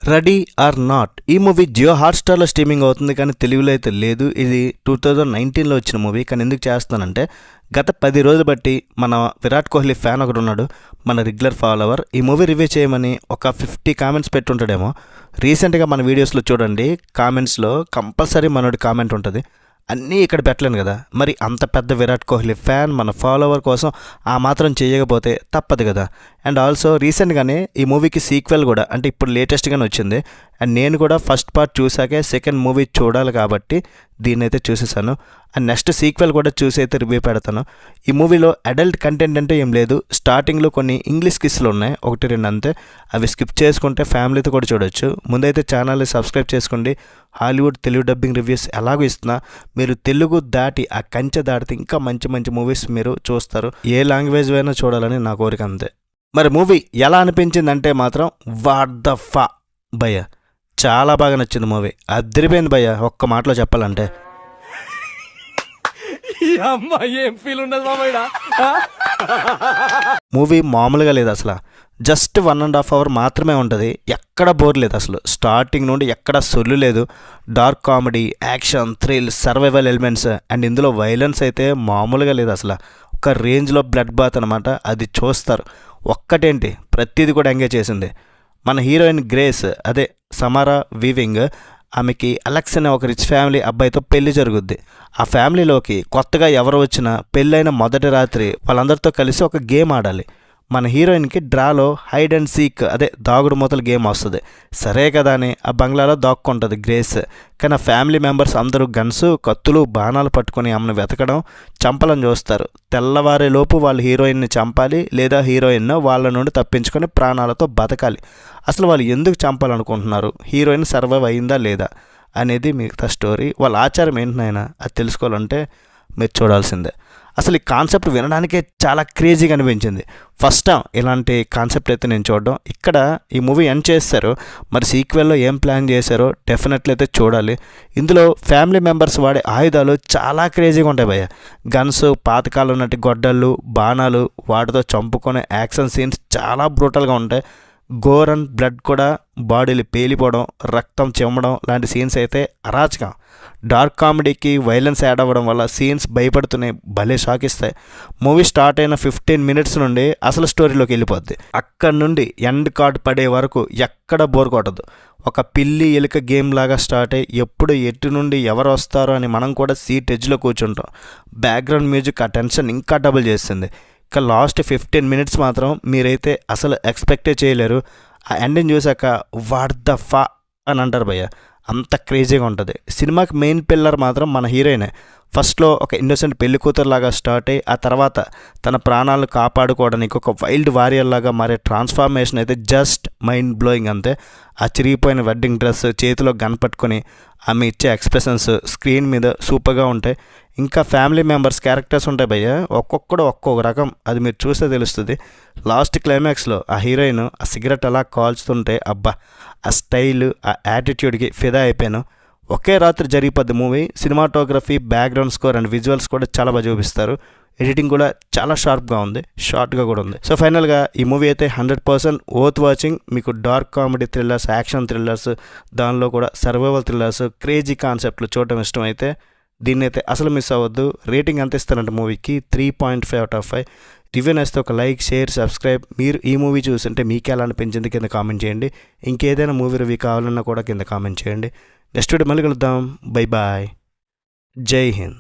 Ready are not ఈ movie Jio హాట్స్టార్లో streaming అవుతుంది, కానీ తెలుగులో అయితే లేదు. ఇది 2019లో వచ్చిన మూవీ. కానీ ఎందుకు చేస్తానంటే, గత 10 రోజులు బట్టి మన విరాట్ కోహ్లీ ఫ్యాన్ ఒకడు ఉన్నాడు, మన రెగ్యులర్ ఫాలోవర్. ఈ మూవీ రివ్యూ చేయమని ఒక 50 కామెంట్స్ పెట్టుంటాడేమో. రీసెంట్గా మన వీడియోస్లో చూడండి, కామెంట్స్లో కంపల్సరీ మనోడి కామెంట్ ఉంటుంది. అన్నీ ఇక్కడ పెట్టలేను కదా, మరి అంత పెద్ద విరాట్ కోహ్లీ ఫ్యాన్ మన ఫాలోవర్ కోసం ఆ మాత్రం చేయకపోతే తప్పదు కదా. అండ్ ఆల్సో రీసెంట్గానే ఈ మూవీకి సీక్వెల్ కూడా, అంటే ఇప్పుడు లేటెస్ట్గానే వచ్చింది. అండ్ నేను కూడా ఫస్ట్ పార్ట్ చూసాకే సెకండ్ మూవీ చూడాలి కాబట్టి దీన్ని అయితే చూసేసాను. అండ్ నెక్స్ట్ సీక్వెల్ కూడా చూసి అయితే రివ్యూ పెడతాను. ఈ మూవీలో అడల్ట్ కంటెంట్ అంటే ఏం లేదు. స్టార్టింగ్లో కొన్ని ఇంగ్లీష్ కిస్లు ఉన్నాయి, 1-2 అంతే. అవి స్కిప్ చేసుకుంటే ఫ్యామిలీతో కూడా చూడొచ్చు. ముందైతే ఛానల్ని సబ్స్క్రైబ్ చేసుకోండి. హాలీవుడ్ తెలుగు డబ్బింగ్ రివ్యూస్ ఎలాగో ఇస్తున్నా, మీరు తెలుగు దాటి ఆ కంచె దాటితే ఇంకా మంచి మంచి మూవీస్ మీరు చూస్తారు. ఏ లాంగ్వేజ్ అయినా చూడాలని నా కోరిక అంతే. మరి మూవీ ఎలా అనిపించిందంటే మాత్రం వాట్ ద ఫా భయ్య, చాలా బాగా నచ్చింది మూవీ. అదిరిపోయింది భయ్య, ఒక్క మాటలో చెప్పాలంటే. మూవీ మామూలుగా లేదు అసలు. జస్ట్ 1.5 అవర్ మాత్రమే ఉంటుంది. ఎక్కడ బోర్ లేదు అసలు. స్టార్టింగ్ నుండి ఎక్కడ సొల్లు లేదు. Dark comedy, action, thrill, survival elements, and ఇందులో వైలెన్స్ అయితే మామూలుగా లేదు అసలు. ఒక రేంజ్లో బ్లడ్ బాత్ అనమాట. అది చూస్తారు. ఒక్కటేంటి, ప్రతిదీ కూడా ఎంగేజ్ చేసింది. మన హీరోయిన్ గ్రేస్, అదే సమారా వీవింగ్, ఆమెకి అలెక్స్ అనే ఒక రిచ్ ఫ్యామిలీ అబ్బాయితో పెళ్లి జరుగుద్ది. ఆ ఫ్యామిలీలోకి కొత్తగా ఎవరు వచ్చినా పెళ్ళైన మొదటి రాత్రి వాళ్ళందరితో కలిసి ఒక గేమ్ ఆడాలి. మన హీరోయిన్కి డ్రాలో హైడ్ అండ్ సీక్, అదే దాగుడు మూతల గేమ్ వస్తుంది. సరే కదా అని ఆ బంగ్లాలో దాక్కుంటుంది గ్రేస్. కానీ ఆ ఫ్యామిలీ మెంబర్స్ అందరూ గన్స్, కత్తులు, బాణాలు పట్టుకొని ఆమెను వెతకడం, చంపాలని చూస్తారు. తెల్లవారేలోపు వాళ్ళు హీరోయిన్ని చంపాలి, లేదా హీరోయిన్ వాళ్ళ నుండి తప్పించుకొని ప్రాణాలతో బతకాలి. అసలు వాళ్ళు ఎందుకు చంపాలనుకుంటున్నారు, హీరోయిన్ సర్వైవ్ అయిందా లేదా అనేది మిగతా స్టోరీ. వాళ్ళ ఆచారం ఏంటినైనా అది తెలుసుకోవాలంటే మీరు చూడాల్సిందే. అసలు ఈ కాన్సెప్ట్ వినడానికే చాలా క్రేజీగా అనిపించింది. ఫస్ట్ టైం ఇలాంటి కాన్సెప్ట్ అయితే నేను చూడడం. ఇక్కడ ఈ మూవీ ఎండ్ చేస్తారు, మరి సీక్వెల్లో ఏం ప్లాన్ చేశారో డెఫినెట్లీ అయితే చూడాలి. ఇందులో ఫ్యామిలీ మెంబర్స్ వాడే ఆయుధాలు చాలా క్రేజీగా ఉంటాయి భయ్య. గన్స్, పాతకాలం ఉన్నట్టు గొడ్డళ్ళు, బాణాలు, వాటితో చంపుకునే యాక్షన్ సీన్స్ చాలా బ్రూటల్గా ఉంటాయి. గోర్ అండ్ బ్లడ్ కూడా, బాడీలు పేలిపోవడం, రక్తం చెమ్మడం లాంటి సీన్స్ అయితే అరాచకం. డార్క్ కామెడీకి వైలెన్స్ యాడ్ అవ్వడం వల్ల సీన్స్ భయపడుతూనే భలే షాక్ ఇస్తాయి. మూవీ స్టార్ట్ అయిన 15 మినిట్స్ నుండి అసలు స్టోరీలోకి వెళ్ళిపోద్ది. అక్కడి నుండి ఎండ్ కార్డ్ పడే వరకు ఎక్కడ బోర్ కొట్టదు. ఒక పిల్లి ఎలుక గేమ్ లాగా స్టార్ట్ అయ్యి ఎప్పుడు ఎటు నుండి ఎవరు వస్తారో అని మనం కూడా సీట్ ఎడ్జ్లో కూర్చుంటాం. బ్యాక్గ్రౌండ్ మ్యూజిక్ ఆ టెన్షన్ ఇంకా డబుల్ చేస్తుంది. ఇక లాస్ట్ 15 మినిట్స్ మాత్రం మీరైతే అసలు ఎక్స్పెక్టే చేయలేరు. ఆ ఎండింగ్ చూసాక వాట్ ద ఫా అని అంటారు భయ్య, అంత క్రేజీగా ఉంటుంది. సినిమాకి మెయిన్ పిల్లర్ మాత్రం మన హీరోయినే. ఫస్ట్లో ఒక ఇన్నోసెంట్ పెళ్లి కూతురులాగా స్టార్ట్ అయ్యి ఆ తర్వాత తన ప్రాణాలను కాపాడుకోవడానికి ఒక వైల్డ్ వారియర్ లాగా మారే ట్రాన్స్ఫార్మేషన్ అయితే జస్ట్ మైండ్ బ్లోయింగ్ అంతే. ఆ చిరిగిపోయిన వెడ్డింగ్ డ్రెస్, చేతిలో గన్ పట్టుకొని ఆమె ఇచ్చే ఎక్స్ప్రెషన్స్ స్క్రీన్ మీద సూపర్గా ఉంటాయి. ఇంకా ఫ్యామిలీ మెంబర్స్ క్యారెక్టర్స్ ఉంటాయి భయ్య, ఒక్కొక్కడు ఒక్కొక్క రకం. అది మీరు చూస్తే తెలుస్తుంది. లాస్ట్ క్లైమాక్స్లో ఆ హీరోయిన్ ఆ సిగరెట్ అలా కాల్చుతుంటే అబ్బా, ఆ స్టైల్, ఆ యాటిట్యూడ్కి ఫిదా అయిపోయాను. ఒకే రాత్రి జరిగిపోద్ది movie. Cinematography, background score and visuals కూడా చాలా బాగా చూపిస్తారు. ఎడిటింగ్ కూడా చాలా షార్ప్గా ఉంది, షార్ట్గా కూడా ఉంది. సో ఫైనల్గా ఈ మూవీ అయితే 100% వర్త్ వాచింగ్. మీకు dark comedy thrillers, action thrillers, దానిలో కూడా సర్వైవల్ థ్రిల్లర్స్, క్రేజీ కాన్సెప్ట్లు చూడటం ఇష్టం అయితే దీన్ని అయితే అసలు మిస్ అవ్వద్దు. రేటింగ్ ఎంత ఇస్తారంటే మూవీకి 3.5/5. రివ్యూ నచ్చితే ఒక లైక్, షేర్, సబ్స్క్రైబ్. మీరు ఈ మూవీ చూస్తుంటే మీకు ఎలా అనిపించింది కింద కామెంట్ చేయండి. ఇంకేదైనా మూవీ రివ్యూ కావాలన్నా కూడా కింద కామెంట్ చేయండి. నెక్స్ట్ వీడియో మళ్ళీ కలుద్దాం. బై బాయ్, జై హింద్.